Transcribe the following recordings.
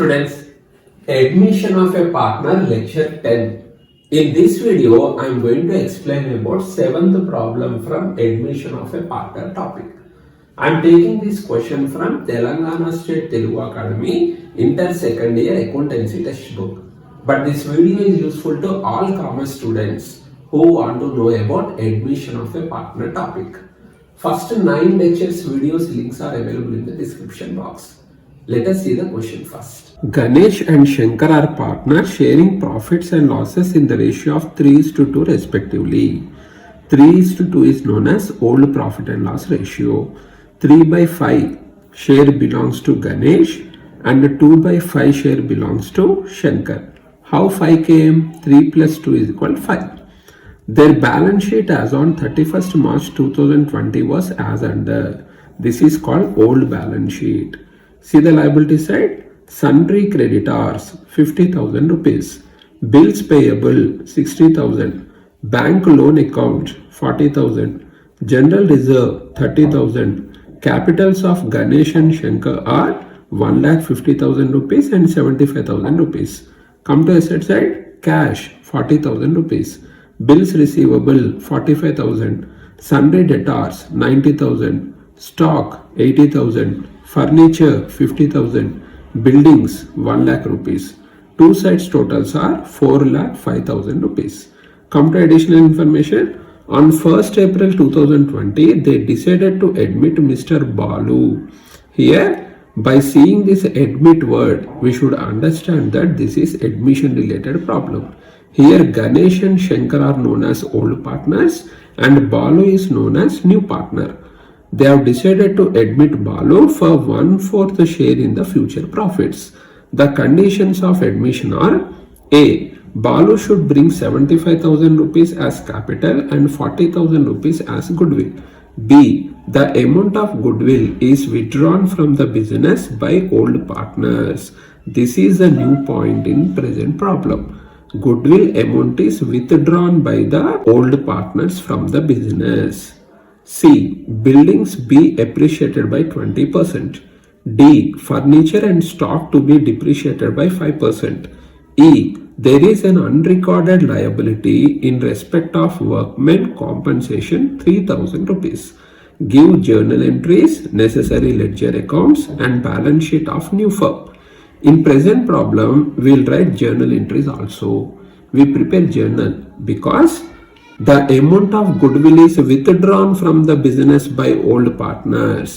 students, admission of a partner lecture 10. In this video, I am going to explain about 7th problem from admission of a partner topic. I am taking this question from Telangana State Telugu Academy Inter Second Year Accountancy Textbook. But this video is useful to all commerce students who want to know about admission of a partner topic. First 9 lectures videos links are available in the description box. Let us see the question first. Ganesh and Shankar are partners sharing profits and losses in the ratio of 3:2 respectively. 3:2 is known as old profit and loss ratio. 3/5 share belongs to Ganesh and 2/5 share belongs to Shankar. How 5 came? 3 plus 2 is equal to 5. Their balance sheet as on 31st March 2020 was as under. This is called old balance sheet. See the liability side. Sundry creditors 50,000 rupees. Bills payable 60,000. Bank loan account 40,000. General reserve 30,000. Capitals of Ganesh and Shankar are 1,50,000 rupees and 75,000 rupees. Come to asset side. Cash 40,000 rupees. Bills receivable 45,000. Sundry debtors 90,000. Stock 80,000. Furniture 50,000. Buildings 1 lakh rupees. Two sides totals are 4,05,000 rupees. Come to additional information. On 1st April 2020, they decided to admit Mr. Balu. Here, by seeing this admit word, we should understand that this is admission related problem. Here, Ganesh and Shankar are known as old partners and Balu is known as new partner. They have decided to admit Balu for 1/4 share in the future profits. The conditions of admission are: A. Balu should bring 75,000 rupees as capital and 40,000 rupees as goodwill. B. The amount of goodwill is withdrawn from the business by old partners. This is the new point in present problem. Goodwill amount is withdrawn by the old partners from the business. C. Buildings be appreciated by 20%. D. Furniture and stock to be depreciated by 5%. E. There is an unrecorded liability in respect of workmen compensation 3,000 rupees. Give journal entries, necessary ledger accounts and balance sheet of new firm. In present problem, we will write journal entries also. We prepare journal because the amount of goodwill is withdrawn from the business by old partners.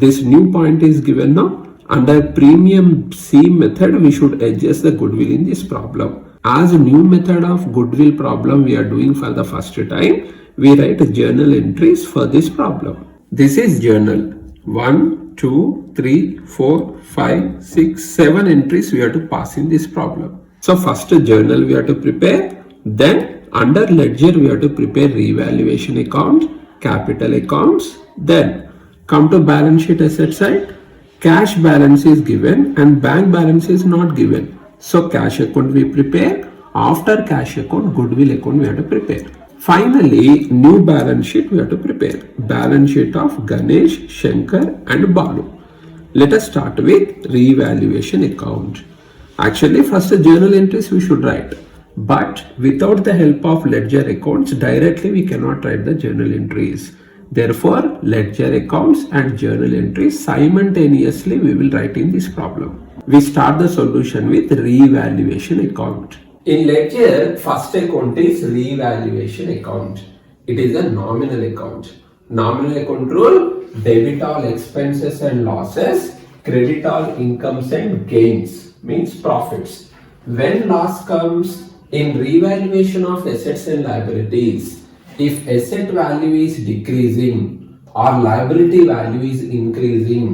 This new point is given now. Under premium C method, we should adjust the goodwill in this problem. As new method of goodwill problem we are doing for the first time, we write journal entries for this problem. This is journal. 1, 2, 3, 4, 5, 6, 7 entries we have to pass in this problem. So first journal we have to prepare, then under ledger we have to prepare revaluation account, capital accounts, then come to balance sheet asset side. Cash balance is given and bank balance is not given. So cash account we prepare. After cash account, goodwill account we have to prepare. Finally, new balance sheet we have to prepare. Balance sheet of Ganesh, Shankar and Balu. Let us start with revaluation account. Actually, first journal entries we should write. But without the help of ledger accounts, directly we cannot write the journal entries. Therefore, ledger accounts and journal entries simultaneously we will write in this problem. We start the solution with revaluation account. In ledger, first account is revaluation account. It is a nominal account. Nominal account rule: debit all expenses and losses, credit all incomes and gains, means profits. When loss comes in revaluation of assets and liabilities, if asset value is decreasing or liability value is increasing,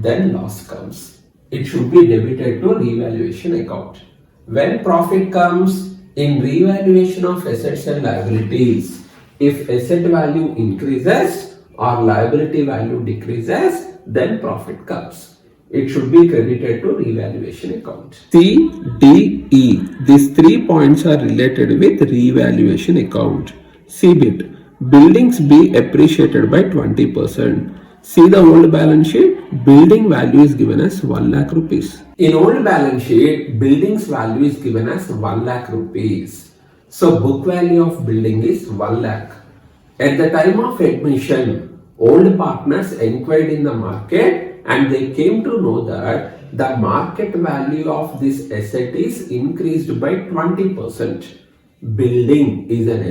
then loss comes. It should be debited to revaluation account. When profit comes in revaluation of assets and liabilities, if asset value increases or liability value decreases, then profit comes. It should be credited to revaluation account. C, D, E. These 3 points are related with revaluation account. C bit. Buildings be appreciated by 20%. See the old balance sheet, building value is given as 1 lakh rupees. In old balance sheet, building's value is given as 1 lakh rupees. So book value of building is 1 lakh. At the time of admission, old partners inquired in the market and they came to know that the market value of this asset is increased by 20%. Building is an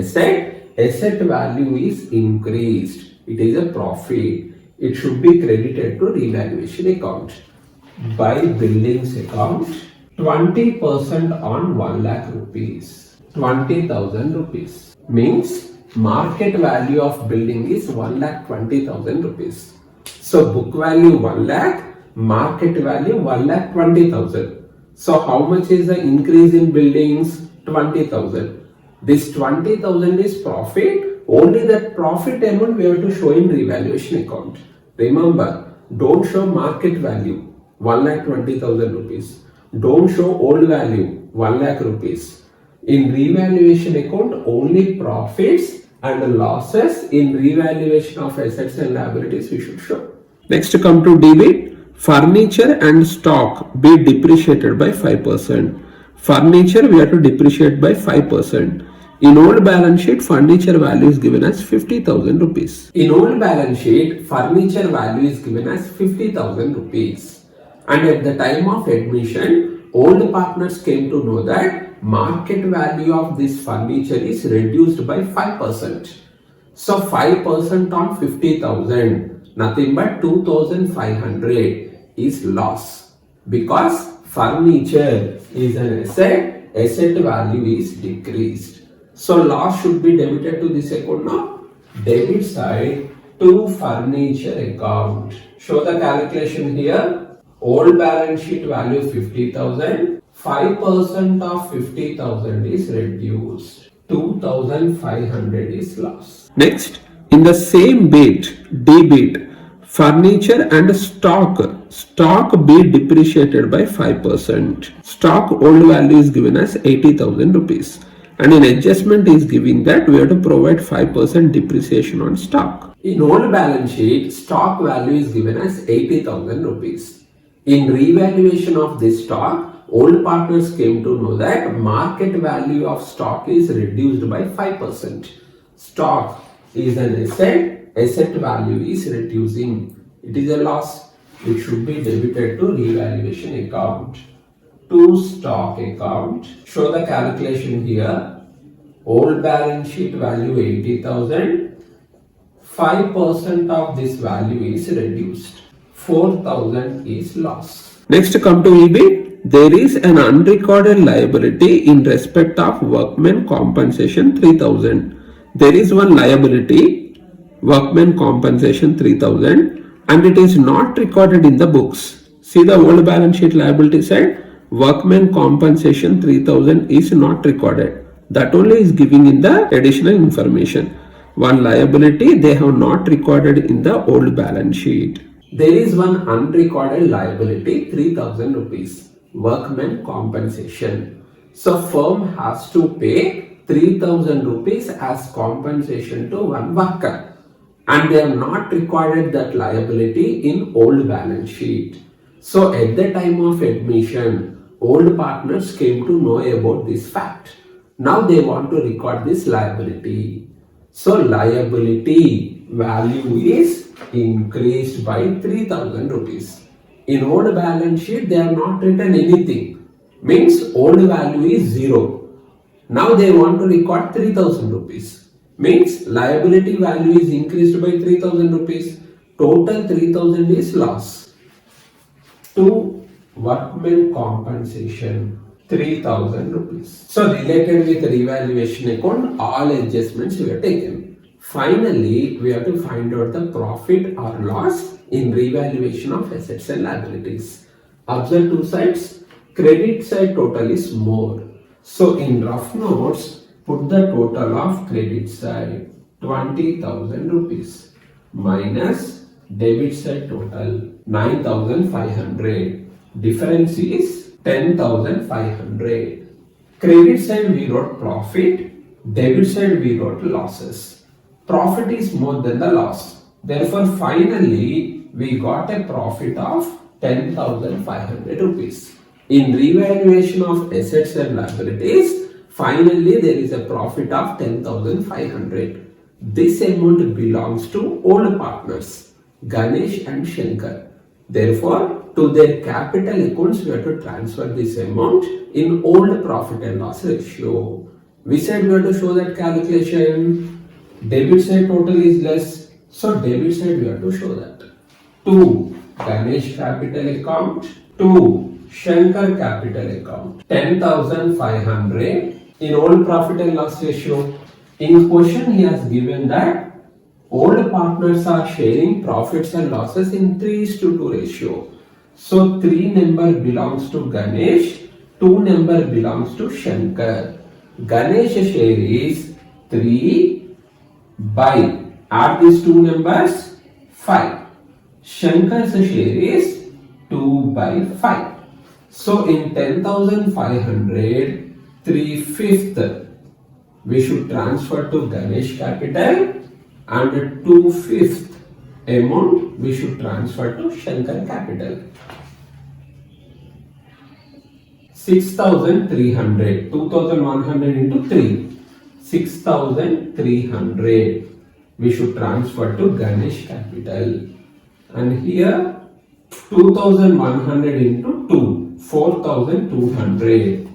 asset value is increased. It is a profit. It should be credited to revaluation account. By buildings account, 20% on 1 lakh rupees, 20,000 rupees means market value of building is 1,20,000 rupees. So book value 1 lakh, market value 1,20,000. So how much is the increase in buildings? 20,000. This 20,000 is profit. Only that profit amount we have to show in revaluation account. Remember, don't show market value 1,20,000 rupees. Don't show old value 1 lakh rupees. In revaluation account, only profits and losses in revaluation of assets and liabilities we should show. Next, come to debit. Furniture and stock be depreciated by 5%. Furniture we have to depreciate by 5%. In old balance sheet, furniture value is given as 50,000 rupees. In old balance sheet, furniture value is given as 50,000 rupees. And at the time of admission, old partners came to know that market value of this furniture is reduced by 5%. So 5% on 50,000, nothing but 2,500 is loss. Because furniture is an asset value is decreased. So loss should be debited to this account now. Debit side to furniture account. Show the calculation here. Old balance sheet value 50,000. 5% of 50,000 is reduced. 2,500 is loss. Next, in the same bit, debit, furniture and stock be depreciated by 5%. Stock old value is given as 80,000 rupees. And in adjustment is giving that we have to provide 5% depreciation on stock. In old balance sheet, stock value is given as 80,000 rupees. In revaluation of this stock, old partners came to know that market value of stock is reduced by 5%. Stock is an asset value is reducing. It is a loss. It should be debited to revaluation account. To stock account. Show the calculation here. Old balance sheet value 80,000. 5% of this value is reduced. 4,000 is loss. Next, come to EBIT. There is an unrecorded liability in respect of workmen compensation 3,000. There is one liability, workmen compensation 3,000, and it is not recorded in the books. See the old balance sheet liability side. Workmen compensation 3,000 is not recorded. That only is giving in the additional information. One liability they have not recorded in the old balance sheet. There is one unrecorded liability 3,000 rupees. Workmen compensation. So firm has to pay 3,000 rupees as compensation to one worker. And they have not recorded that liability in old balance sheet. So at the time of admission, old partners came to know about this fact. Now they want to record this liability. So liability value is increased by 3,000 rupees. In old balance sheet, they have not written anything. Means old value is 0. Now they want to record 3,000 rupees. Means liability value is increased by 3,000 rupees. Total 3,000 is loss. To workmen compensation 3,000 rupees. So related with revaluation account, all adjustments we have taken. Finally, we have to find out the profit or loss in revaluation of assets and liabilities. Observe two sides. Credit side total is more. So in rough notes, put the total of credit side 20,000 rupees minus debit side total 9,500. Difference is 10,500. Credit side we wrote profit, debit side we wrote losses. Profit is more than the loss. Therefore, finally, we got a profit of 10,500 rupees. In revaluation of assets and liabilities, finally there is a profit of 10,500. This amount belongs to old partners, Ganesh and Shankar. Therefore, to their capital accounts, we have to transfer this amount in old profit and loss ratio. We said we have to show that calculation. Debit side total is less, so debit side we have to show that. To Ganesh capital account, to Shankar capital account. 10,500 in old profit and loss ratio. In question, he has given that old partners are sharing profits and losses in 3:2 ratio. So 3 number belongs to Ganesh, 2 number belongs to Shankar. Ganesh share is 3 by, add these two numbers, 5. Shankar's share is 2 by 5. So in 10,500, 3/5 we should transfer to Ganesh capital and 2/5 amount we should transfer to Shankar capital. 6,300, 2,100 into 3, 6,300 we should transfer to Ganesh capital. And here 2,100 into 2, 4,200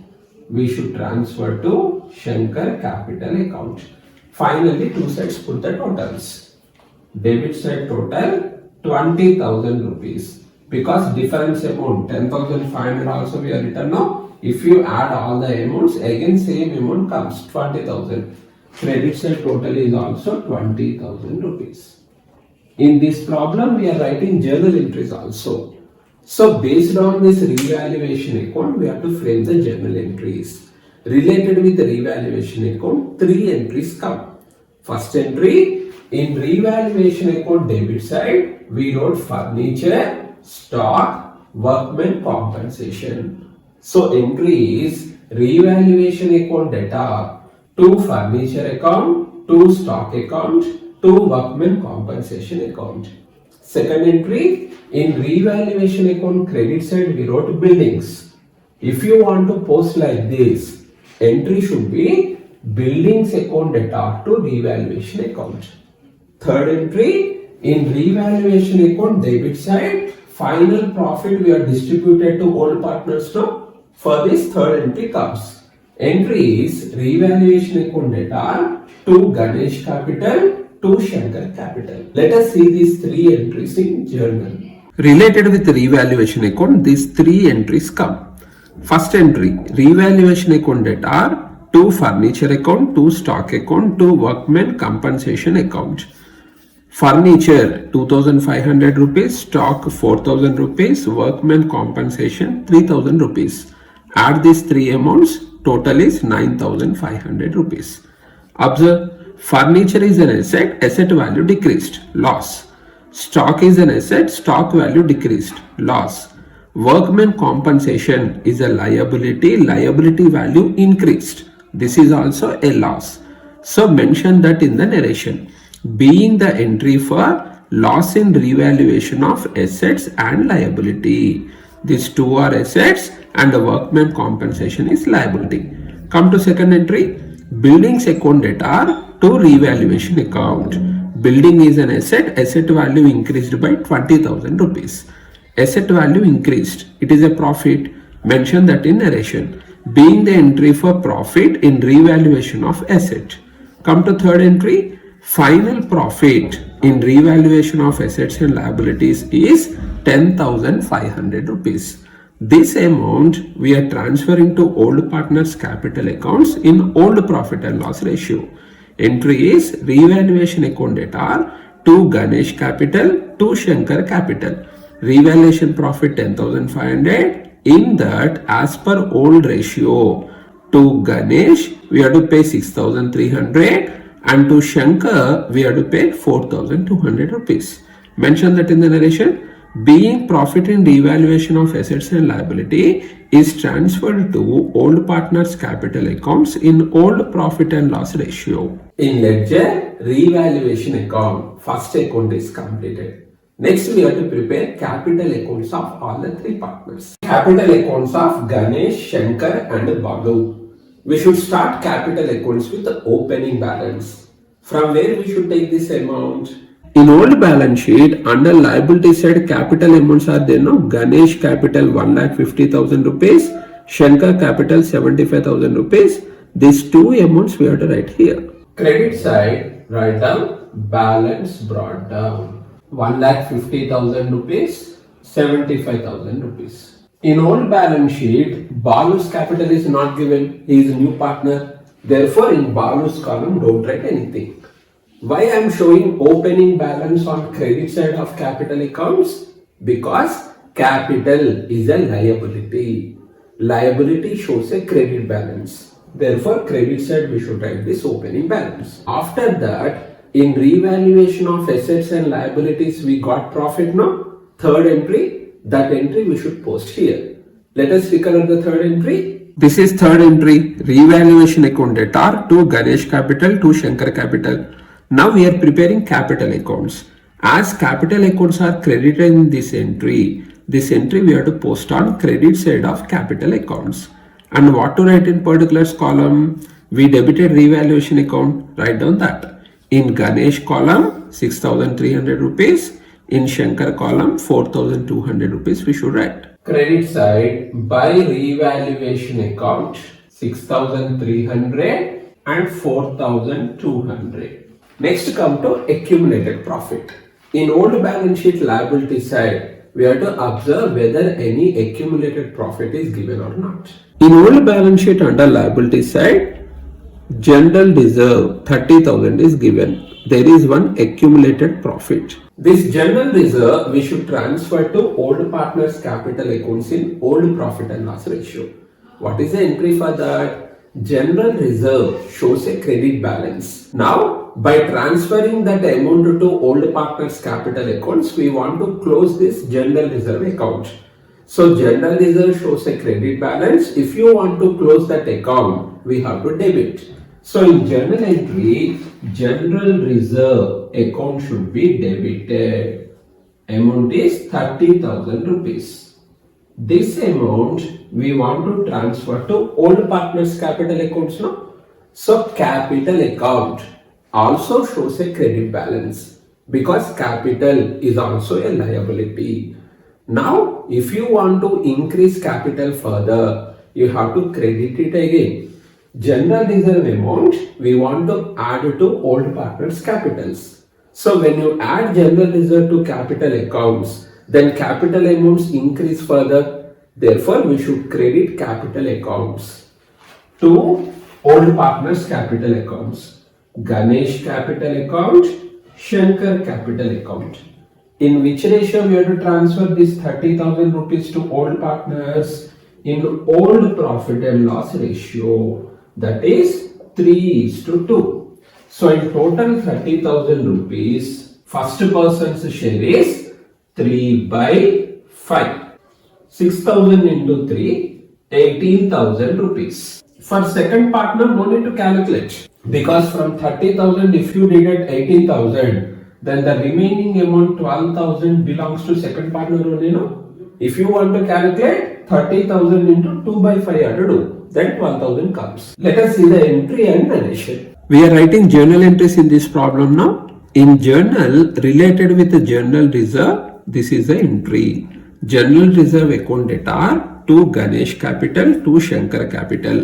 we should transfer to Shankar capital account. Finally, two sides put the totals. Debit side total 20,000 rupees. Because difference amount 10,500 also we are written now. If you add all the amounts, again same amount comes 20,000. Credit side total is also 20,000 rupees. In this problem, we are writing journal entries also. So based on this revaluation account, we have to frame the journal entries. Related with the revaluation account, 3 entries come. First entry, in revaluation account debit side, we wrote furniture, stock, workmen compensation. So entry is revaluation account data to furniture account, to stock account, to workmen compensation account. Second entry, in revaluation account credit side we wrote buildings. If you want to post like this, entry should be buildings account data to revaluation account. Third entry, in revaluation account debit side, final profit we are distributed to all partners now. For this third entry comes. Entry is revaluation account data to Ganesh capital to Shankar capital. Let us see these 3 entries in journal. Related with the revaluation account, these 3 entries come. First entry, revaluation account data to furniture account, to stock account, to workmen compensation account. Furniture 2,500 rupees, stock 4,000 rupees, workmen compensation 3,000 rupees. Add these 3 amounts, total is 9,500 rupees. Observe, furniture is an asset, asset value decreased, loss. Stock is an asset, stock value decreased, loss. Workmen compensation is a liability, liability value increased. This is also a loss. So mention that in the narration. Being the entry for loss in revaluation of assets and liability. These two are assets and the workmen compensation is liability. Come to second entry, buildings account data to revaluation account. Building is an asset, asset value increased by 20,000 rupees. Asset value increased, it is a profit, mention that in narration. Being the entry for profit in revaluation of asset. Come to third entry, final profit in revaluation of assets and liabilities is 10,500 rupees. This amount we are transferring to old partners capital accounts in old profit and loss ratio. Entry is revaluation account data to Ganesh capital to Shankar capital. Revaluation profit 10,500. In that, as per old ratio, to Ganesh we have to pay 6,300 and to Shankar we have to pay 4,200 rupees. Mention that in the narration. being profit in revaluation of assets and liability is transferred to old partners capital accounts in old profit and loss ratio. In ledger revaluation account, first account is completed. Next we have to prepare capital accounts of all the three partners. Capital accounts of Ganesh, Shankar and Balu. We should start capital accounts with the opening balance. From where we should take this amount? In old balance sheet, under liability side, capital amounts are there now. Ganesh capital 1,50,000 rupees, Shankar capital 75,000 rupees. These two amounts we have to write here. Credit side, write down balance brought down. 1,50,000 rupees, 75,000 rupees. In old balance sheet, Balu's capital is not given. He is a new partner. Therefore, in Balu's column, don't write anything. Why I am showing opening balance on credit side of capital accounts? Because capital is a liability. Liability shows a credit balance. Therefore, credit side we should write this opening balance. After that, in revaluation of assets and liabilities, we got profit now. Third entry, that entry we should post here. Let us recover the third entry. This is third entry, revaluation account debtor to Ganesh capital to Shankar capital. Now we are preparing capital accounts. As capital accounts are credited in this entry we have to post on credit side of capital accounts. And what to write in particulars column? We debited revaluation account, write down that. In Ganesh column 6,300 rupees, in Shankar column 4,200 rupees we should write. Credit side by revaluation account 6,300 and 4,200. Next come to accumulated profit. In old balance sheet liability side, we have to observe whether any accumulated profit is given or not. In old balance sheet under liability side, general reserve 30,000 is given. There is one accumulated profit. This general reserve we should transfer to old partners capital accounts in old profit and loss ratio. What is the entry for that? General reserve shows a credit balance. Now, by transferring that amount to old partners capital accounts, we want to close this general reserve account. So, general reserve shows a credit balance. If you want to close that account, we have to debit. So, in journal entry, general reserve account should be debited. Amount is 30,000 rupees. This amount we want to transfer to old partners capital accounts now. So capital account also shows a credit balance because capital is also a liability. Now if you want to increase capital further, you have to credit it again. General reserve amount we want to add to old partners capitals. So when you add general reserve to capital accounts, then capital amounts increase further. Therefore, we should credit capital accounts to old partners capital accounts. Ganesh capital account, Shankar capital account. In which ratio we have to transfer this 30,000 rupees to old partners? In old profit and loss ratio. That is 3:2. So in total 30,000 rupees, first person's share is 3/5. 6,000 into 3, 18,000 rupees. For second partner, no need to calculate. Because from 30,000, if you deduct 18,000, then the remaining amount 12,000 belongs to second partner only, no? If you want to calculate 30,000 into 2/5 you have to do. Then 12,000 comes. Let us see the entry and narration. We are writing journal entries in this problem now. In journal related with the general reserve, this is the entry. General reserve account debtor to Ganesh capital to Shankar capital.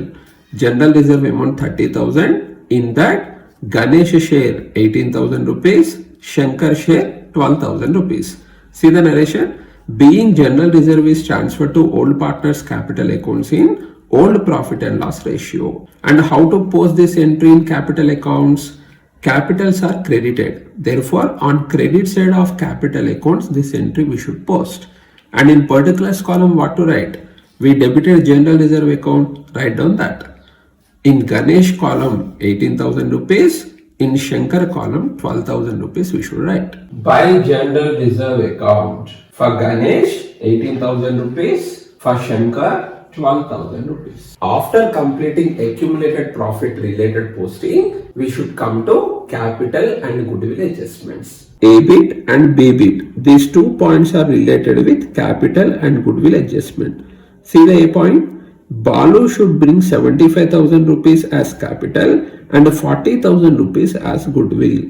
General reserve amount 30,000. In that, Ganesh share 18,000 rupees, Shankar share 12,000 rupees. See the narration? Being general reserve is transferred to old partners capital accounts in old profit and loss ratio. And how to post this entry in capital accounts? Capitals are credited. Therefore, on credit side of capital accounts, this entry we should post. And in particulars column, what to write? We debited general reserve account, write down that. In Ganesh column, 18,000 rupees. In Shankar column, 12,000 rupees we should write. By general reserve account, For Ganesh, 18,000 rupees. For Shankar, 12,000 rupees. After completing accumulated profit related posting, we should come to capital and goodwill adjustments. EBIT and BBIT. These 2 points are related with capital and goodwill adjustment. See the A point? Balu should bring 75,000 rupees as capital and 40,000 rupees as goodwill.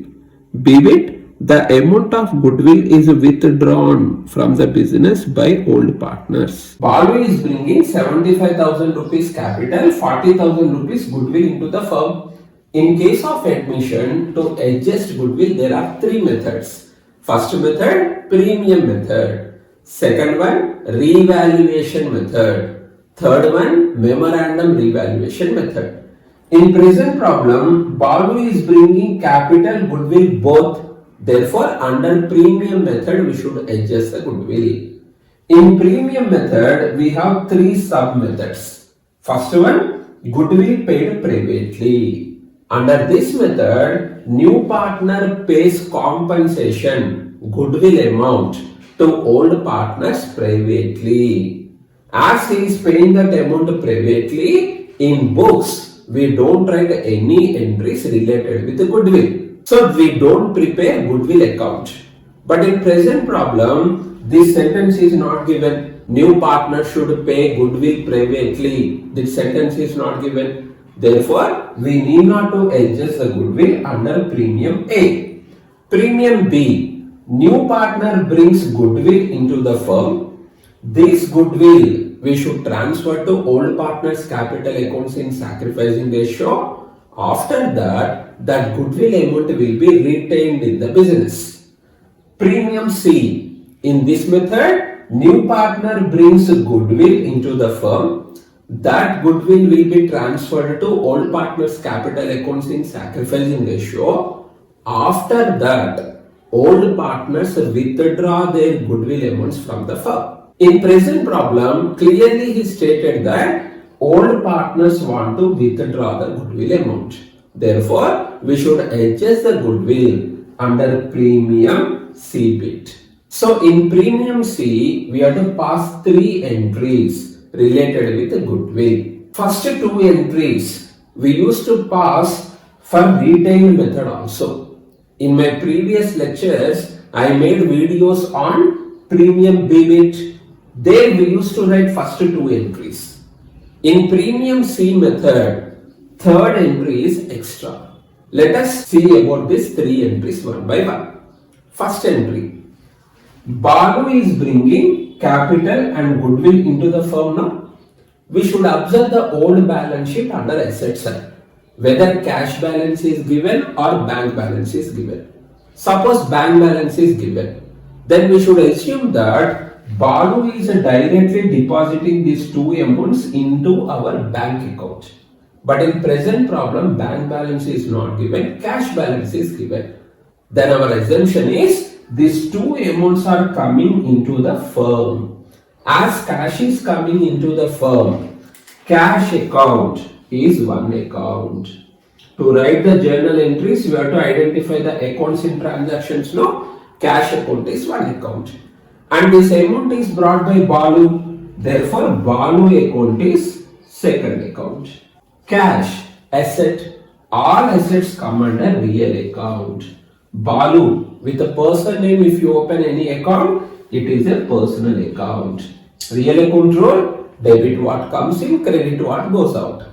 BBIT, the amount of goodwill is withdrawn from the business by old partners. Balu is bringing 75,000 rupees capital, 40,000 rupees goodwill into the firm. In case of admission, to adjust goodwill, there are 3 methods. First method, premium method. Second one, revaluation method. Third one, memorandum revaluation method. In present problem, Balu is bringing capital, goodwill both. Therefore, under premium method, we should adjust the goodwill. In premium method, we have 3 sub-methods. First one, goodwill paid privately. Under this method, new partner pays compensation, goodwill amount, to old partners privately. As he is paying that amount privately, in books, we don't write any entries related with the goodwill. So we don't prepare goodwill account. But in present problem, this sentence is not given. New partner should pay goodwill privately. This sentence is not given. Therefore, we need not to adjust the goodwill under premium A. Premium B. New partner brings goodwill into the firm. This goodwill we should transfer to old partner's capital accounts in sacrificing ratio. After that, that goodwill amount will be retained in the business. Premium C. In this method, new partner brings goodwill into the firm. That goodwill will be transferred to old partner's capital accounts in sacrificing ratio. After that, old partners withdraw their goodwill amounts from the firm. In present problem, clearly he stated that old partners want to withdraw the goodwill amount. Therefore, we should adjust the goodwill under premium C bit. So, in premium C, we have to pass 3 entries related with the goodwill. First 2 entries we used to pass for retained method also. In my previous lectures, I made videos on premium B bit. There we used to write first 2 entries. In premium C method, third entry is extra. Let us see about these 3 entries one by one. First entry, Balu is bringing capital and goodwill into the firm now. We should observe the old balance sheet under asset side, whether cash balance is given or bank balance is given. Suppose bank balance is given, then we should assume that Balu is directly depositing these 2 amounts into our bank account. But in present problem, bank balance is not given, cash balance is given. Then our assumption is these 2 amounts are coming into the firm. As cash is coming into the firm, cash account is one account. To write the journal entries, we have to identify the accounts in transactions. No, cash account is one account. And this amount is brought by Balu. Therefore, Balu account is second account. Cash, asset, all assets come under real account. Balu, with a person name, if you open any account, it is a personal account. Real account rule, debit what comes in, credit what goes out.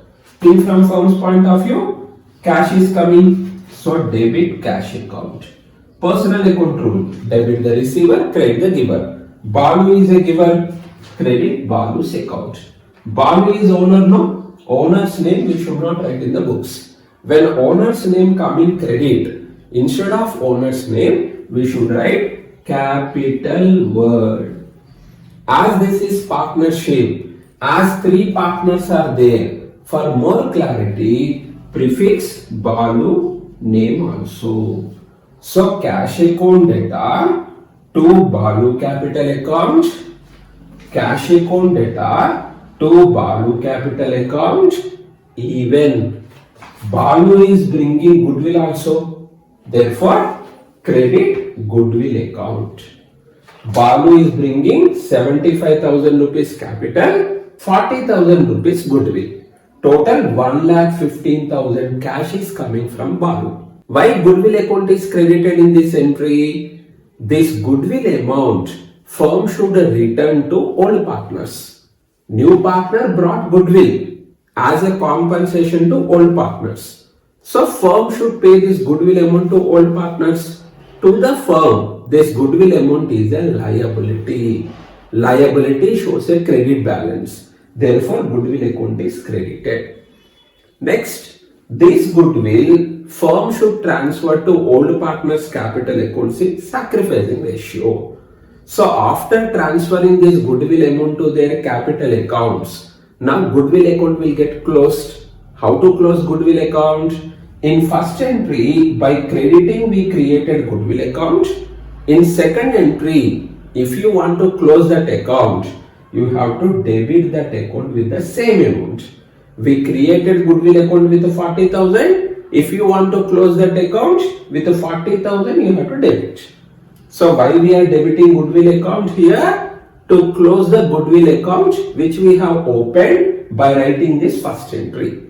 Think from firm's point of view, cash is coming, so debit cash account. Personal account rule, debit the receiver, credit the giver. Balu is a giver, credit Balu's account. Balu is owner, no? Owner's name we should not write in the books. When owner's name come in credit, instead of owner's name, we should write capital word. As this is partnership, as 3 partners are there, for more clarity, prefix Balu name also. So cash account data to Balu capital account, cash account data to Balu capital account, even Balu is bringing goodwill also. Therefore, credit goodwill account. Balu is bringing 75,000 rupees capital, 40,000 rupees goodwill. Total 1,15,000 cash is coming from Balu. Why goodwill account is credited in this entry? This goodwill amount firm should return to old partners. New partner brought goodwill as a compensation to old partners. So firm should pay this goodwill amount to old partners. To the firm, this goodwill amount is a liability. Liability shows a credit balance. Therefore, goodwill account is credited. Next, this goodwill firm should transfer to old partners capital accounts in sacrificing ratio. So after transferring this goodwill amount to their capital accounts, now goodwill account will get closed. How to close goodwill account? In first entry, by crediting we created goodwill account. In second entry, if you want to close that account, you have to debit that account with the same amount. We created goodwill account with 40,000. If you want to close that account with 40,000, you have to debit. So why we are debiting goodwill account here? To close the goodwill account which we have opened by writing this first entry.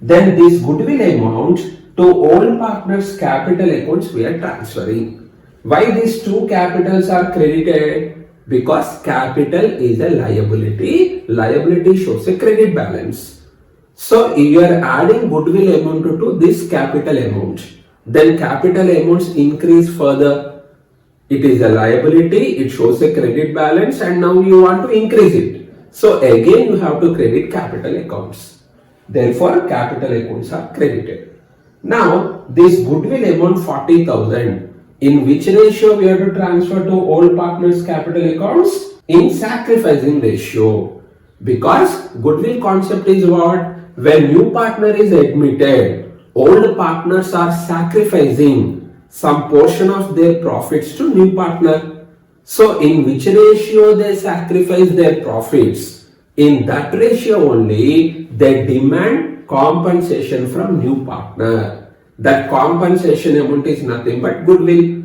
Then this goodwill amount to old partners capital accounts we are transferring. Why these two capitals are credited? Because capital is a liability. Liability shows a credit balance. So you are adding goodwill amount to this capital amount. Then capital amounts increase further. It is a liability, it shows a credit balance, and now you want to increase it. So again you have to credit capital accounts. Therefore capital accounts are credited. Now this goodwill amount 40,000, in which ratio we have to transfer to old partners capital accounts? In sacrificing ratio. Because goodwill concept is what? When new partner is admitted, old partners are sacrificing some portion of their profits to new partner. So in which ratio they sacrifice their profits? In that ratio only they demand compensation from new partner. That compensation amount is nothing but goodwill.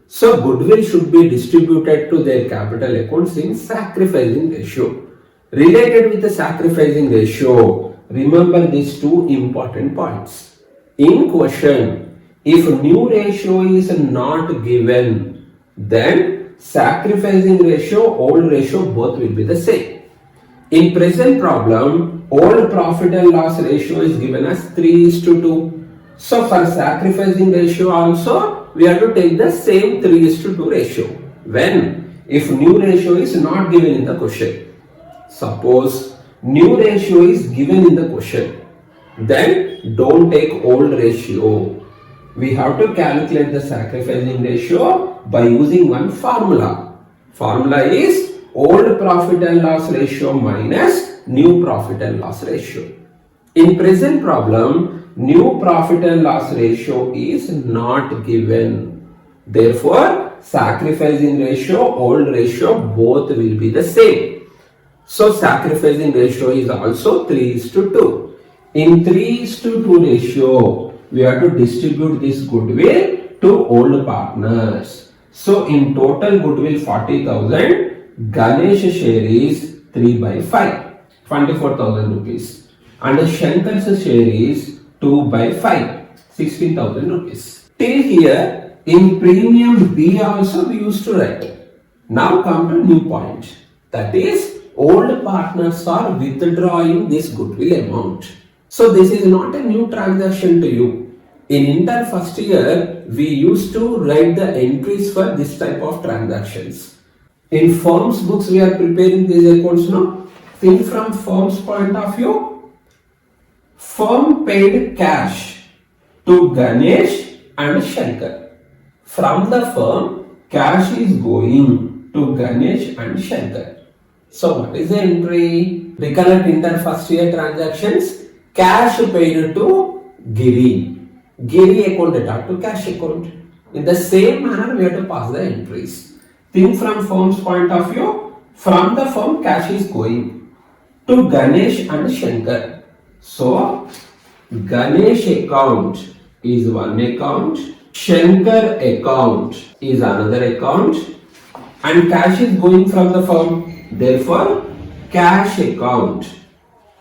So goodwill should be distributed to their capital accounts in sacrificing ratio. Related with the sacrificing ratio, remember these two important points. In question, if new ratio is not given, then sacrificing ratio, old ratio both will be the same. In present problem, old profit and loss ratio is given as 3:2. So for sacrificing ratio also, we have to take the same 3:2 ratio. When? If new ratio is not given in the question. Suppose new ratio is given in the question, then don't take old ratio. We have to calculate the sacrificing ratio by using one formula. Formula is old profit and loss ratio minus new profit and loss ratio. In present problem, new profit and loss ratio is not given. Therefore, sacrificing ratio, old ratio both will be the same. So, sacrificing ratio is also 3:2. In 3:2 ratio, we have to distribute this goodwill to old partners. So in total goodwill 40,000, Ganesh share is 3/5, 24,000 rupees. And Shankar's share is 2/5, 16,000 rupees. Till here, in premium B also we used to write. Now come to new point. That is, old partners are withdrawing this goodwill amount. So this is not a new transaction to you. In inter first year, we used to write the entries for this type of transactions. In firm's books, we are preparing these accounts now. Think from firm's point of view. Firm paid cash to Ganesh and Shankar. From the firm, cash is going to Ganesh and Shankar. So what is the entry? Recollect inter first year transactions. Cash paid to Giri. Giri account data to cash account. In the same manner, we have to pass the entries. Think from firm's point of view. From the firm, cash is going to Ganesh and Shankar. So, Ganesh account is one account. Shankar account is another account. and cash is going from the firm. Therefore, cash account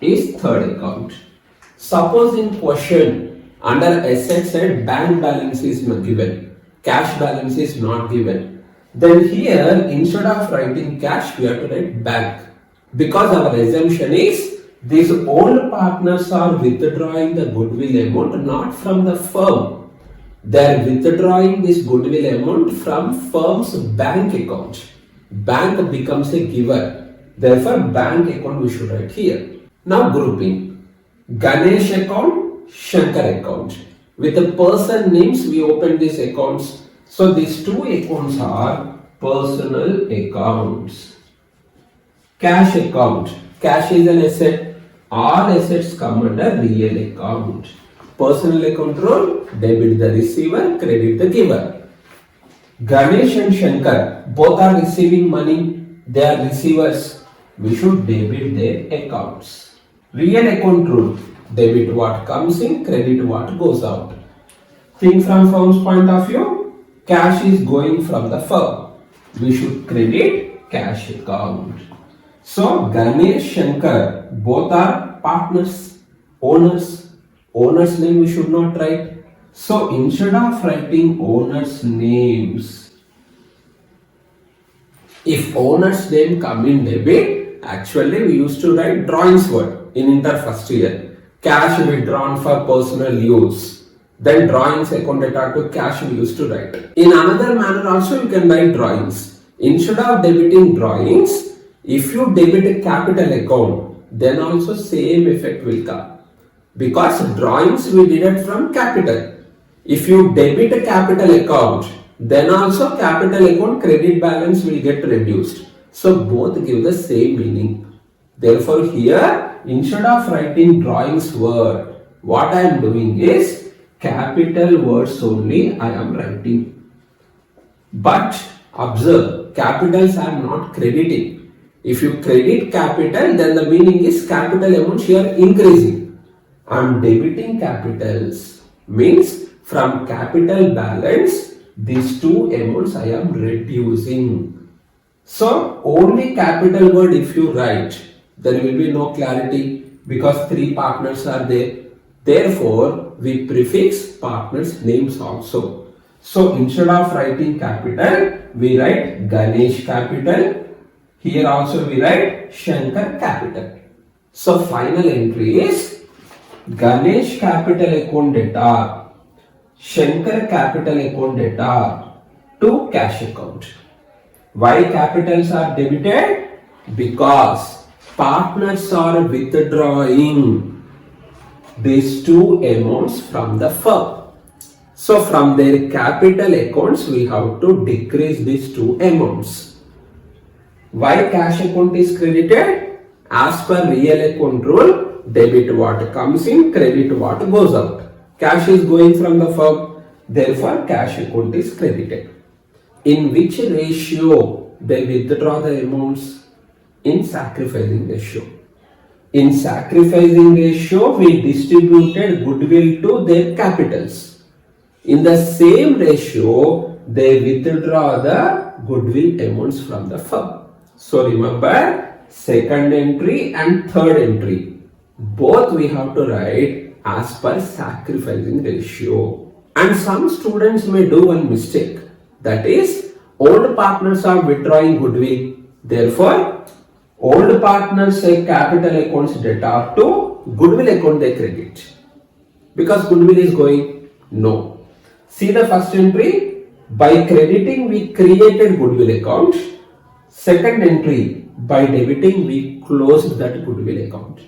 is third account. Suppose in question under asset side bank balance is not given, cash balance is not given. Then here instead of writing cash we have to write bank, because our assumption is these old partners are withdrawing the goodwill amount not from the firm. They are withdrawing this goodwill amount from firm's bank account. Bank becomes a giver. Therefore, bank account we should write here. Now grouping. Ganesh account, Shankar account. With the person names we open these accounts. So these two accounts are personal accounts. Cash account. Cash is an asset. All assets come under real account. Personal account rule, debit the receiver, credit the giver. Ganesh and Shankar, both are receiving money, they are receivers. We should debit their accounts. Real account rule, debit what comes in, credit what goes out. Think from firm's point of view, cash is going from the firm. We should credit cash account. So Ganesh, Shankar, both are partners, owners. Owner's name we should not write. So instead of writing owner's names, if owner's name come in debit, actually we used to write drawings word in inter first year. Cash withdrawn for personal use. Then drawings account data to cash we used to write. In another manner also you can write drawings. Instead of debiting drawings, if you debit a capital account, then also same effect will come. Because drawings we deduct from capital. If you debit a capital account, then also capital account credit balance will get reduced. So both give the same meaning. Therefore here, instead of writing drawings word, what I am doing is capital words only I am writing. But observe, capitals are not crediting. If you credit capital, then the meaning is capital amount here increasing. I am debiting capitals, means from capital balance, these two amounts I am reducing. So only capital word if you write, there will be no clarity because three partners are there. Therefore, we prefix partners names also. So instead of writing capital, we write Ganesh capital. Here also we write Shankar capital. So final entry is Ganesh capital account data, Shankar capital account data to cash account. Why capitals are debited? Because partners are withdrawing these two amounts from the firm. So from their capital accounts we have to decrease these two amounts. Why cash account is credited? As per real account rule, debit what comes in, credit what goes out. Cash is going from the firm, therefore cash account is credited. In which ratio they withdraw the amounts? In sacrificing ratio. In sacrificing ratio, we distributed goodwill to their capitals. In the same ratio, they withdraw the goodwill amounts from the firm. So remember, second entry and third entry, both we have to write as per sacrificing ratio. And some students may do one mistake, that is old partners are withdrawing goodwill. Therefore, old partners say capital accounts data to goodwill account they credit. Because goodwill is going, no. See the first entry, by crediting we created goodwill account. Second entry, by debiting we closed that goodwill account.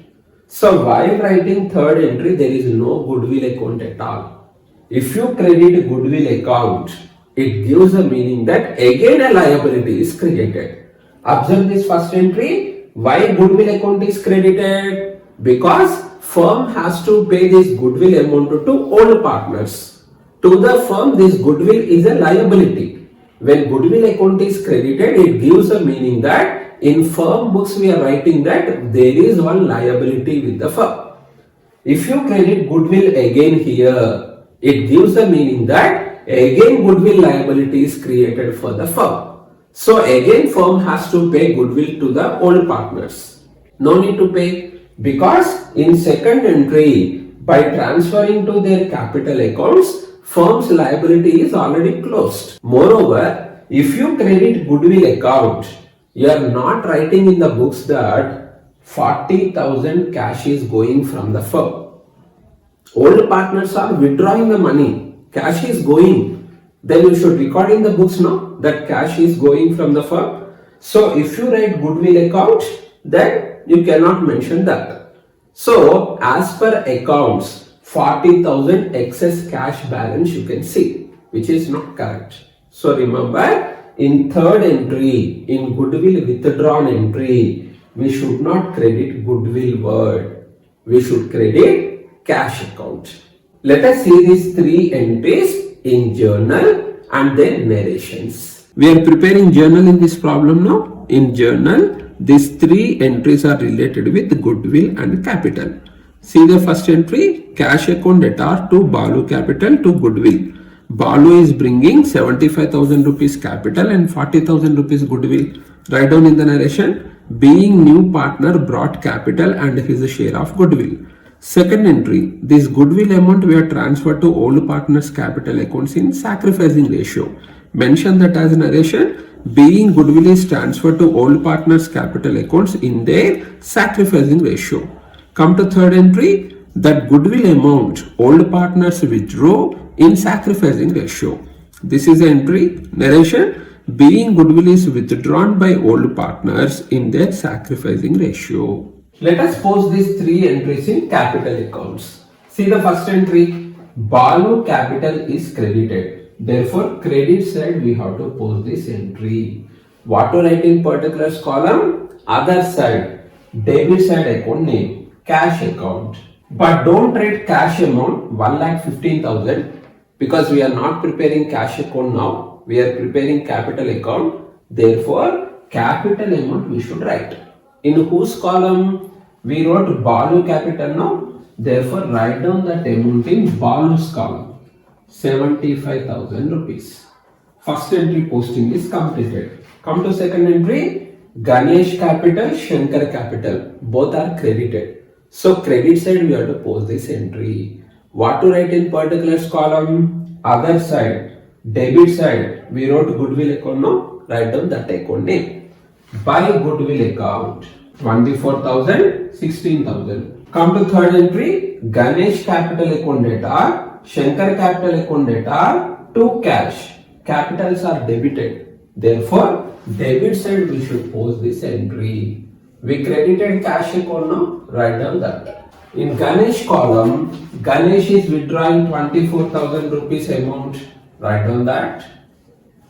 So while writing third entry, there is no goodwill account at all. If you credit goodwill account, it gives a meaning that again a liability is created. Observe this first entry. Why goodwill account is credited? Because firm has to pay this goodwill amount to old partners. To the firm, this goodwill is a liability. When goodwill account is credited, it gives a meaning that in firm books we are writing that there is one liability with the firm. If you credit goodwill again here, it gives the meaning that again goodwill liability is created for the firm. So again firm has to pay goodwill to the old partners. No need to pay because in second entry by transferring to their capital accounts, firm's liability is already closed. Moreover, if you credit goodwill account, you are not writing in the books that 40,000 cash is going from the firm. Old partners are withdrawing the money, cash is going, then you should record in the books now that cash is going from the firm. So if you write goodwill account, then you cannot mention that. So as per accounts, 40,000 excess cash balance you can see, which is not correct. So remember, in third entry, in goodwill withdrawn entry, we should not credit goodwill word. We should credit cash account. Let us see these three entries in journal and then narrations. We are preparing journal in this problem now. In journal, these three entries are related with goodwill and capital. See the first entry, cash account debtor to Balu capital to goodwill. Balu is bringing 75,000 rupees capital and 40,000 rupees goodwill. Write down in the narration, being new partner brought capital and his share of goodwill. Second entry, this goodwill amount we are transferred to old partner's capital accounts in sacrificing ratio. Mention that as narration, being goodwill is transferred to old partner's capital accounts in their sacrificing ratio. Come to third entry, that goodwill amount old partners withdraw in sacrificing ratio. This is the entry, narration, being goodwill is withdrawn by old partners in their sacrificing ratio. Let us pose these three entries in capital accounts. See the first entry, Balu capital is credited. Therefore, credit side we have to pose this entry. What to write in particulars column? Other side, debit side account name, cash account. But don't write cash amount 1,15,000 because we are not preparing cash account now. We are preparing capital account. Therefore, capital amount we should write. In whose column? We wrote Balu capital now. Therefore, write down that amount in Balu's column. 75,000 rupees. First entry posting is completed. Come to second entry. Ganesh capital, Shankar capital. Both are credited. So, credit side we have to post this entry. What to write in particulars column? Other side. Debit side. We wrote goodwill account now. Write down that account name. By goodwill account, 24,000, 16,000. Come to third entry, Ganesh capital account debtor, Shankar capital account debtor to cash. Capitals are debited. Therefore, debit side we should post this entry. We credited cash account now, write down that. In Ganesh column, Ganesh is withdrawing 24,000 rupees amount, write down that.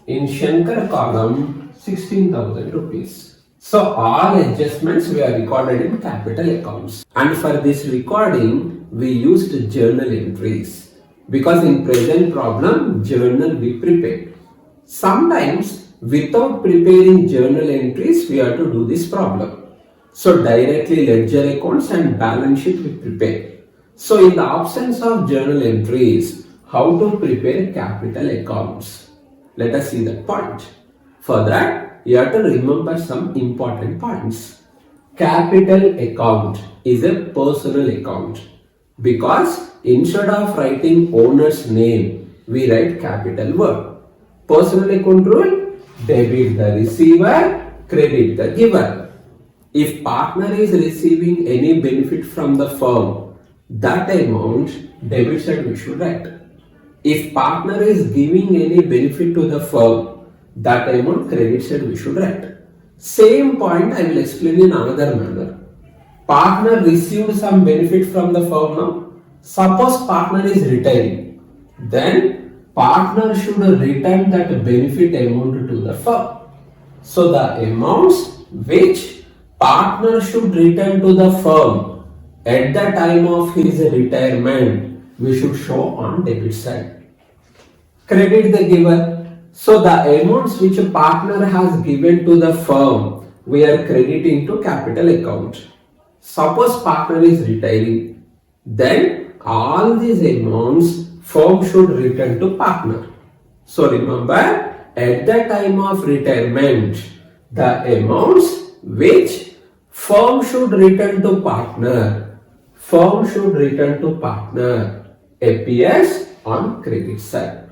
In Shankar column, 16,000 rupees. So all adjustments we are recorded in capital accounts. And for this recording, we used journal entries. Because in present problem, journal we prepared. Sometimes without preparing journal entries, we have to do this problem. So directly ledger accounts and balance sheet we prepare. So in the absence of journal entries, how to prepare capital accounts? Let us see that point. For that, you have to remember some important points. Capital account is a personal account because instead of writing owner's name, we write capital word. Personal account rule, debit the receiver, credit the giver. If partner is receiving any benefit from the firm, that amount debit side we should write. If partner is giving any benefit to the firm, that amount credit side we should write. Same point I will explain in another manner. Partner received some benefit from the firm now. Suppose partner is retiring. Then partner should return that benefit amount to the firm. So the amounts which partner should return to the firm at the time of his retirement, we should show on debit side. Credit the giver. So the amounts which a partner has given to the firm, we are crediting to capital account. Suppose partner is retiring, then all these amounts firm should return to partner. So remember, at the time of retirement, the amounts which firm should return to partner, appears on credit side.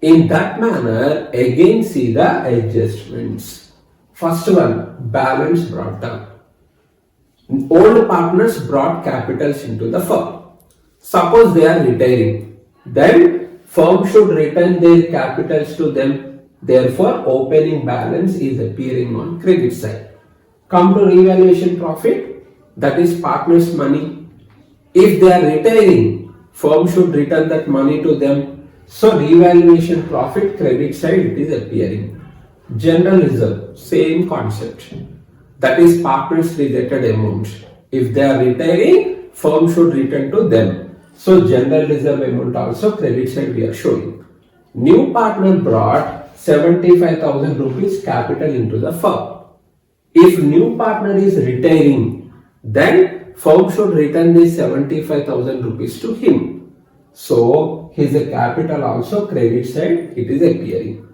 In that manner, again see the adjustments. First one, balance brought down. Old partners brought capitals into the firm. Suppose they are retiring, then firm should return their capitals to them. Therefore, opening balance is appearing on credit side. Come to revaluation profit, that is partners' money. If they are retiring, firm should return that money to them. So, revaluation profit, credit side, it is appearing. General reserve, same concept. That is partners' related amount. If they are retiring, firm should return to them. So, general reserve amount also credit side we are showing. New partner brought 75,000 rupees capital into the firm. If new partner is retiring, then firm should return this 75,000 rupees to him. So, his capital also credit side it is appearing.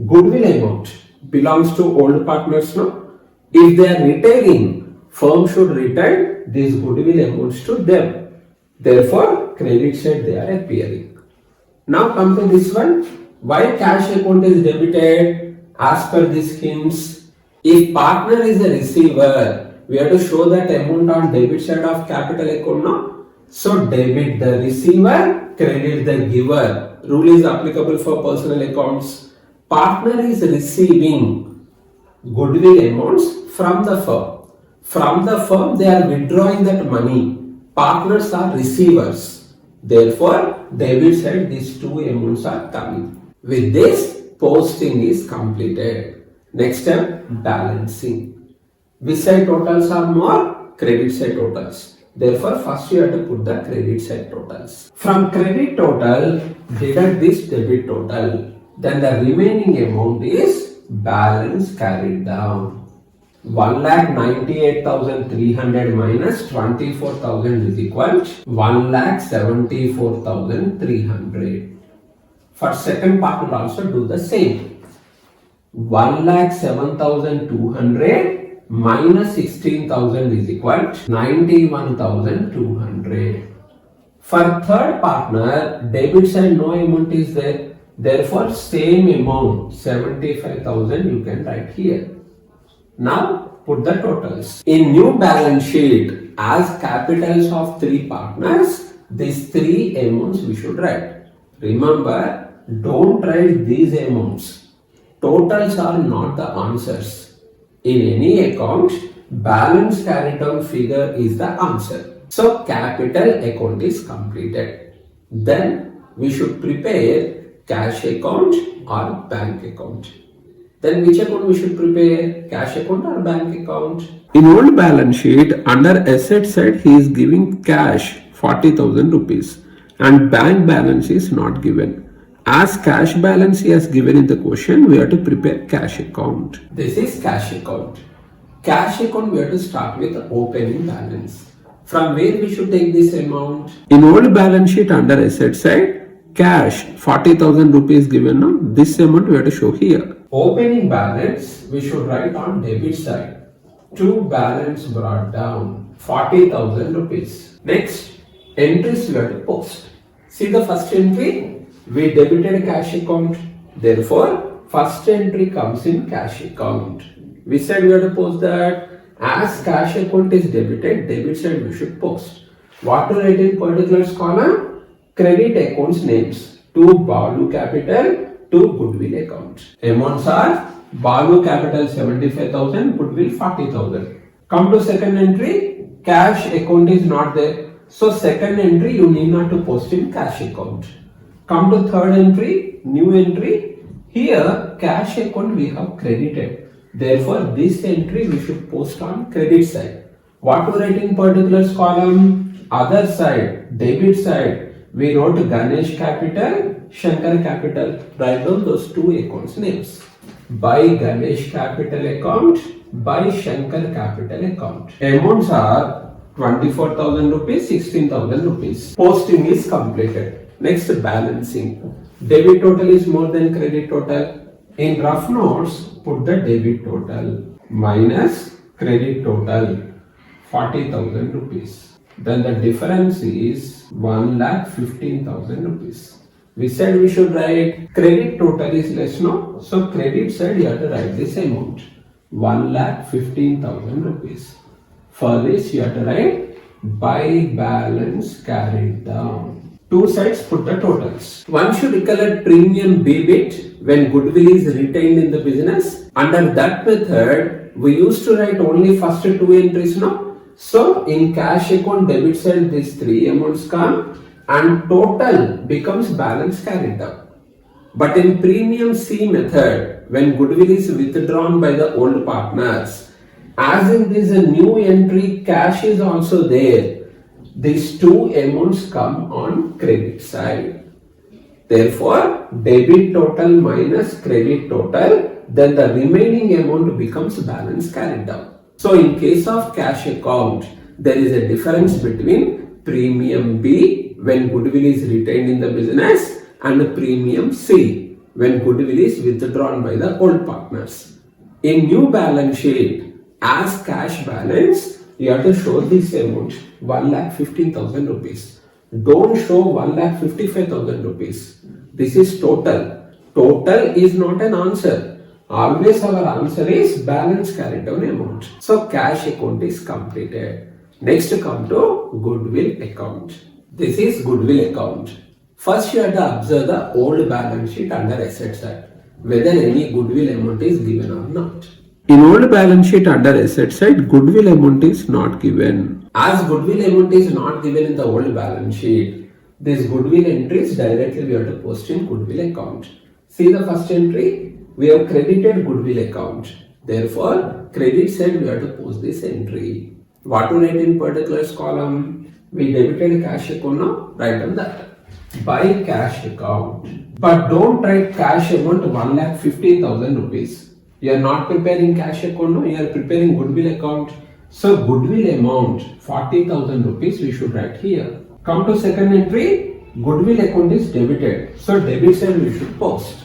Goodwill amount belongs to old partners now. If they are retiring, firm should return these goodwill amounts to them. Therefore, credit side they are appearing. Now come to this one. Why cash account is debited? As per these schemes, if partner is a receiver, we have to show that amount on debit side of capital account now. So debit the receiver, credit the giver. Rule is applicable for personal accounts. Partner is receiving goodwill amounts from the firm. From the firm, they are withdrawing that money. Partners are receivers. Therefore, debit side, these two amounts are coming. With this, posting is completed. Next step, balancing. Which side totals are more? Credit side totals. Therefore, first you have to put the credit side totals. From credit total, deduct this debit total. Then the remaining amount is balance carried down. 1,98,300 minus 24,000 is equal to 1,74,300. For second part, we'll also do the same. 1,07,200 minus 16,000 is equal to 91,200. For third partner, debit side no amount is there. Therefore, same amount 75,000 you can write here. Now put the totals. In new balance sheet, as capitals of three partners, these three amounts we should write. Remember, don't write these amounts. Totals are not the answers. In any account, balance carried down figure is the answer. So capital account is completed. Then we should prepare cash account or bank account. Then which account we should prepare? Cash account or bank account? In old balance sheet, under asset side, he is giving cash 40,000 rupees and bank balance is not given. As cash balance he has given in the question, we have to prepare cash account. This is cash account. Cash account we have to start with opening balance. From where we should take this amount? In old balance sheet under asset side, cash 40,000 rupees given now. This amount we have to show here. Opening balance we should write on debit side. To balance brought down 40,000 rupees. Next, entries we have to post. See the first entry, we debited cash account. Therefore, first entry comes in cash account. We said we have to post that. As cash account is debited, debit side we should post. What to write in particulars column? Credit accounts names. To Balu Capital, to Goodwill account. Amounts are Balu Capital 75,000, Goodwill 40,000. Come to second entry, cash account is not there. So second entry you need not to post in cash account. Come to third entry, new entry. Here cash account we have credited. Therefore this entry we should post on credit side. What to write in particulars column? Other side, debit side. We wrote Ganesh Capital, Shankar Capital. Write down those two accounts names. By Ganesh Capital account, by Shankar Capital account. Amounts are 24,000 rupees, 16,000 rupees. Posting is completed. Next, balancing. Debit total is more than credit total. In rough notes, put the debit total minus credit total 40,000 rupees. Then the difference is 1,15,000 rupees. We said we should write credit total is less, no? So credit side you have to write this amount 1,15,000 rupees. For this you have to write by balance carried down. Two sides put the totals. One should recollect premium B bit when goodwill is retained in the business. Under that method, we used to write only first two entries, no? So in cash account debit side, these three amounts come and total becomes balance carried down. But in premium C method, when goodwill is withdrawn by the old partners, as in this a new entry, cash is also there. These two amounts come on credit side. Therefore, debit total minus credit total, then the remaining amount becomes balance carried down. So in case of cash account, there is a difference between premium B when goodwill is retained in the business and premium C when goodwill is withdrawn by the old partners. In new balance sheet, as cash balance, you have to show this amount 1,15,000 rupees. Don't show 1,55,000 rupees. This is total. Total is not an answer. Always our answer is balance carried down amount. So cash account is completed. Next come to goodwill account. This is goodwill account. First you have to observe the old balance sheet under asset side, whether any goodwill amount is given or not. In old balance sheet under asset side, goodwill amount is not given. As goodwill amount is not given in the old balance sheet, this goodwill entries directly we have to post in goodwill account. See the first entry, we have credited goodwill account. Therefore, credit side we have to post this entry. What to write in particulars column? We debited cash account now, write on that. By cash account. But don't write cash amount 1,15,000 rupees. You are not preparing cash account, no, you are preparing goodwill account. So goodwill amount 40,000 rupees we should write here. Come to second entry, goodwill account is debited. So debit side we should post.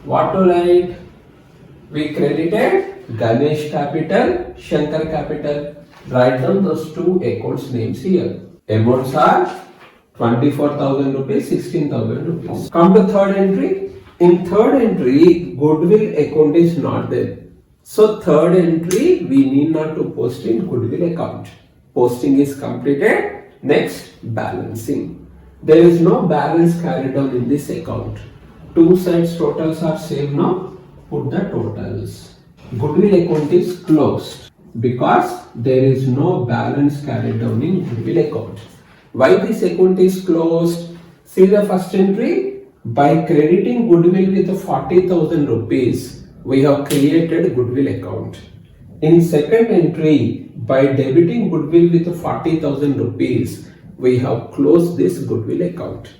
What to write? We credited Ganesh Capital, Shankar Capital. Write down those two accounts names here. Amounts are 24,000 rupees, 16,000 rupees. Come to third entry. In third entry, goodwill account is not there. So third entry, we need not to post in goodwill account. Posting is completed. Next, balancing. There is no balance carried on in this account. Two sides totals are same now. Put the totals. Goodwill account is closed because there is no balance carried down in goodwill account. Why this account is closed? See the first entry. By crediting goodwill with 40,000 rupees, we have created goodwill account. In second entry, by debiting goodwill with 40,000 rupees, we have closed this goodwill account.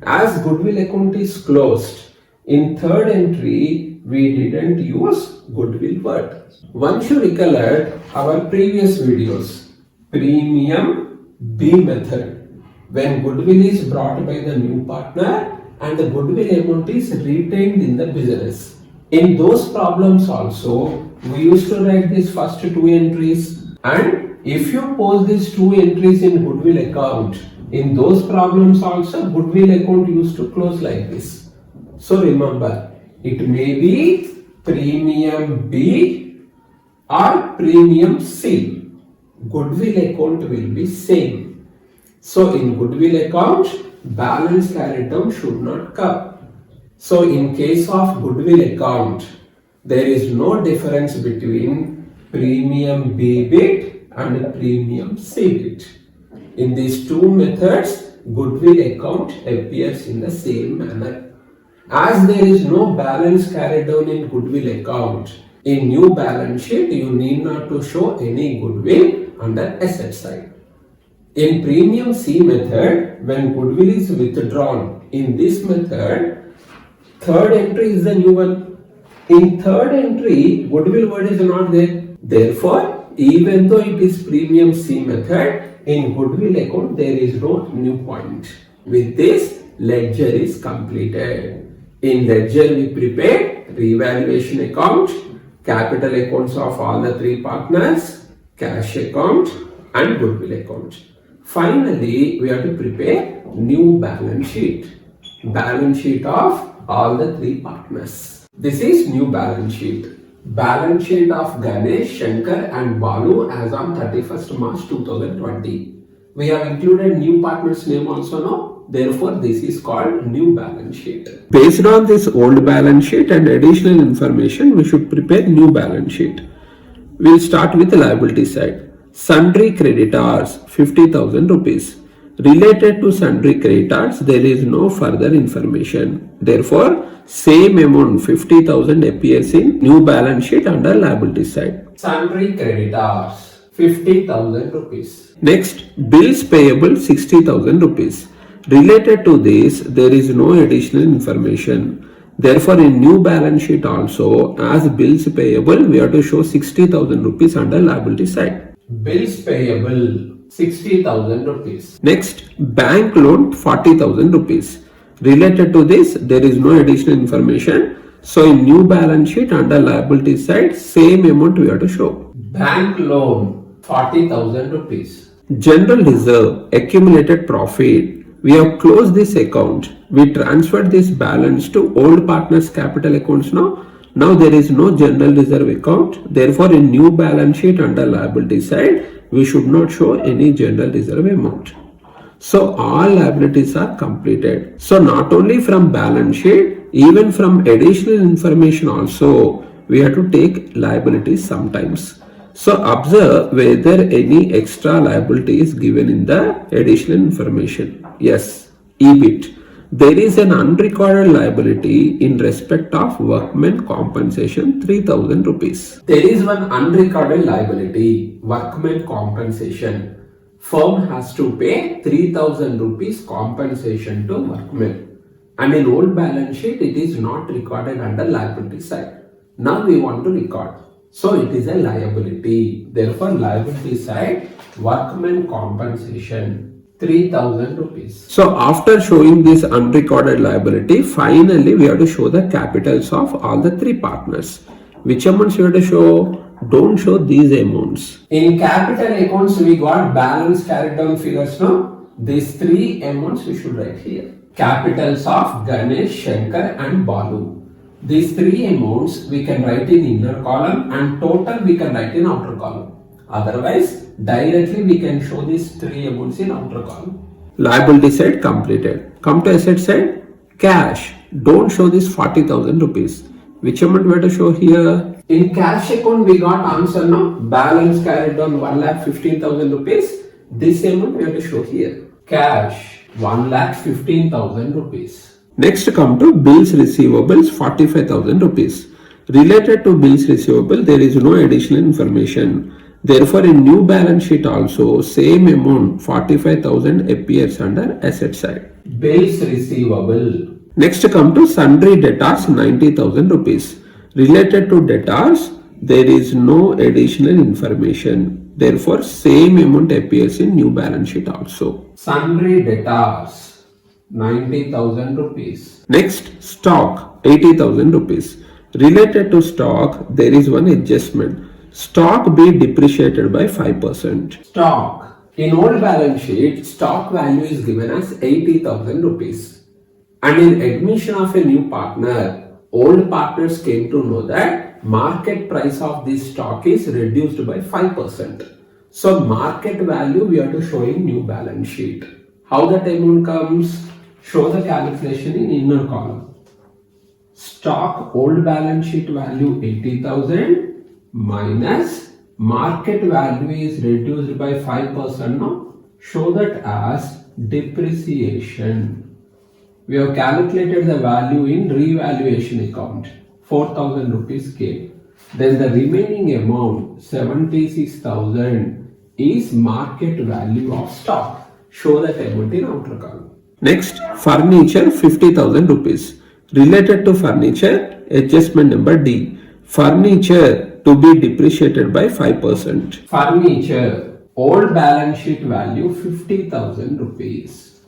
As goodwill account is closed, in third entry, we didn't use goodwill word. One should recollect our previous videos. Premium B method. When goodwill is brought by the new partner and the goodwill amount is retained in the business. In those problems also, we used to write these first two entries, and if you post these two entries in goodwill account, in those problems also goodwill account used to close like this. So remember, it may be premium B or premium C. Goodwill account will be same. So in goodwill account, balance carried down should not come. So in case of goodwill account, there is no difference between premium B bit and premium C bit. In these two methods, goodwill account appears in the same manner. As there is no balance carried down in goodwill account, in new balance sheet you need not to show any goodwill under asset side. In premium C method, when goodwill is withdrawn, in this method, third entry is the new one. In third entry, goodwill word is not there. Therefore, even though it is premium C method, in goodwill account there is no new point. With this, ledger is completed. In ledger, we prepare revaluation account, capital accounts of all the three partners, cash account and goodwill account. Finally, we have to prepare new balance sheet of all the three partners. This is new balance sheet. Balance sheet of Ganesh, Shankar and Balu as on 31st March 2020. We have included new partner's name also now. Therefore, this is called new balance sheet. Based on this old balance sheet and additional information, we should prepare new balance sheet. We'll start with the liability side. Sundry creditors 50,000 rupees. Related to sundry creditors, there is no further information. Therefore, same amount 50,000 appears in new balance sheet under liability side. Sundry creditors 50,000 rupees. Next, bills payable 60,000 rupees. Related to this, there is no additional information. Therefore, in new balance sheet also, as bills payable, we have to show 60,000 rupees under liability side. Bills payable 60,000 rupees. Next, bank loan 40,000 rupees. Related to this, there is no additional information. So, in new balance sheet under liability side, same amount we have to show. Bank loan 40,000 rupees. General reserve accumulated profit. We have closed this account. We transferred this balance to old partners capital accounts now. Now there is no general reserve account. Therefore, in new balance sheet under liability side, we should not show any general reserve amount. So all liabilities are completed. So not only from balance sheet, even from additional information also, we have to take liabilities sometimes. So observe whether any extra liability is given in the additional information. Yes, EBIT. There is an unrecorded liability in respect of workmen compensation 3,000 rupees. There is one unrecorded liability, workmen compensation. Firm has to pay 3,000 rupees compensation to workmen. And in old balance sheet, it is not recorded under liability side. Now we want to record. So it is a liability. Therefore, liability side, workmen compensation 3,000 rupees. So after showing this unrecorded liability, finally we have to show the capitals of all the three partners. Which amounts you have to show? Don't show these amounts. In capital accounts, we got balance carried down figures now. These three amounts we should write here. Capitals of Ganesh, Shankar and Balu. These three amounts we can write in inner column and total we can write in outer column. Otherwise, directly we can show these three amounts in outer column. Liability side completed. Come to asset side. Cash. Don't show this 40,000 rupees. Which amount we have to show here? In cash account we got answer now. Balance carried on 1,15,000 rupees. This amount we have to show here. Cash 1,15,000 rupees. Next come to bills receivables 45,000 rupees. Related to bills receivable, there is no additional information. Therefore, in new balance sheet also, same amount 45,000 appears under asset side. Bills receivable. Next come to sundry debtors 90,000 rupees. Related to debtors, there is no additional information. Therefore, same amount appears in new balance sheet also. Sundry debtors 90,000 rupees. Next, stock 80,000 rupees. Related to stock, there is one adjustment. Stock be depreciated by 5%. Stock. In old balance sheet, stock value is given as 80,000 rupees. And in admission of a new partner, old partners came to know that market price of this stock is reduced by 5%. So market value we have to show in new balance sheet. How that amount comes? Show the calculation in inner column. Stock old balance sheet value 80,000 minus market value is reduced by 5% now. Show that as depreciation. We have calculated the value in revaluation account. 4,000 rupees came. Then the remaining amount 76,000 is market value of stock. Show that amount in outer column. Next, furniture 50,000 rupees. Related to furniture, adjustment number D. Furniture to be depreciated by 5%. Furniture, old balance sheet value 50,000 rupees.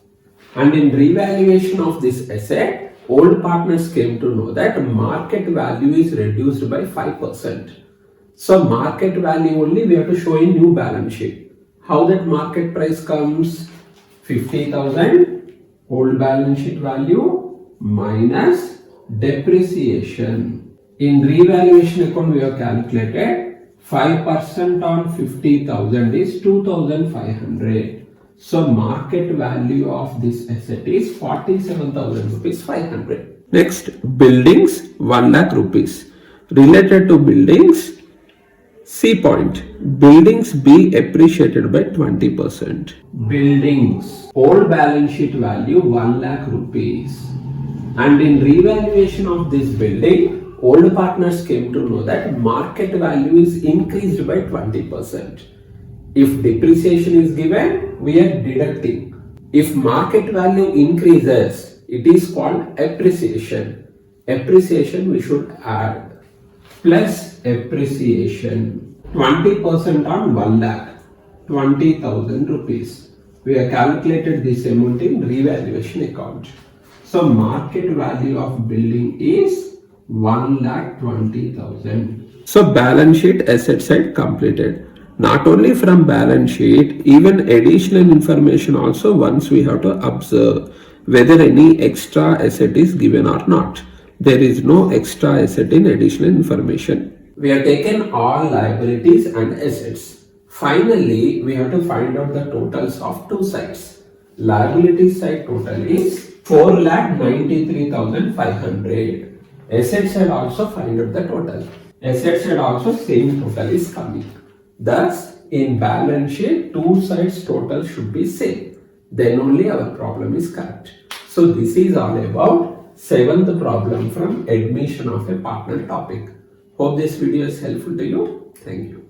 And in revaluation of this asset, old partners came to know that market value is reduced by 5%. So market value only we have to show in new balance sheet. How that market price comes? 50,000 old balance sheet value minus depreciation. In revaluation account we have calculated 5% on 50,000 is 2,500. So market value of this asset is 47,000 rupees 500. Next, buildings 1 lakh rupees. Related to buildings, C point, buildings be appreciated by 20%. Buildings, old balance sheet value 1 lakh rupees. And in revaluation of this building, old partners came to know that market value is increased by 20%. If depreciation is given, we are deducting. If market value increases, it is called appreciation. Appreciation we should add. Plus appreciation. 20% on 1 lakh. 20,000 rupees. We have calculated this amount in revaluation account. So market value of building is 1,20,000. So balance sheet asset side completed. Not only from balance sheet, even additional information also once we have to observe whether any extra asset is given or not. There is no extra asset in additional information. We have taken all liabilities and assets. Finally, we have to find out the totals of two sides. Liability side total is 4,93,500. Asset side also find out the total. Asset side also same total is coming. Thus, in balance sheet, two sides total should be same. Then only our problem is correct. So this is all about 7th problem from admission of a partner topic. Hope this video is helpful to you. Thank you.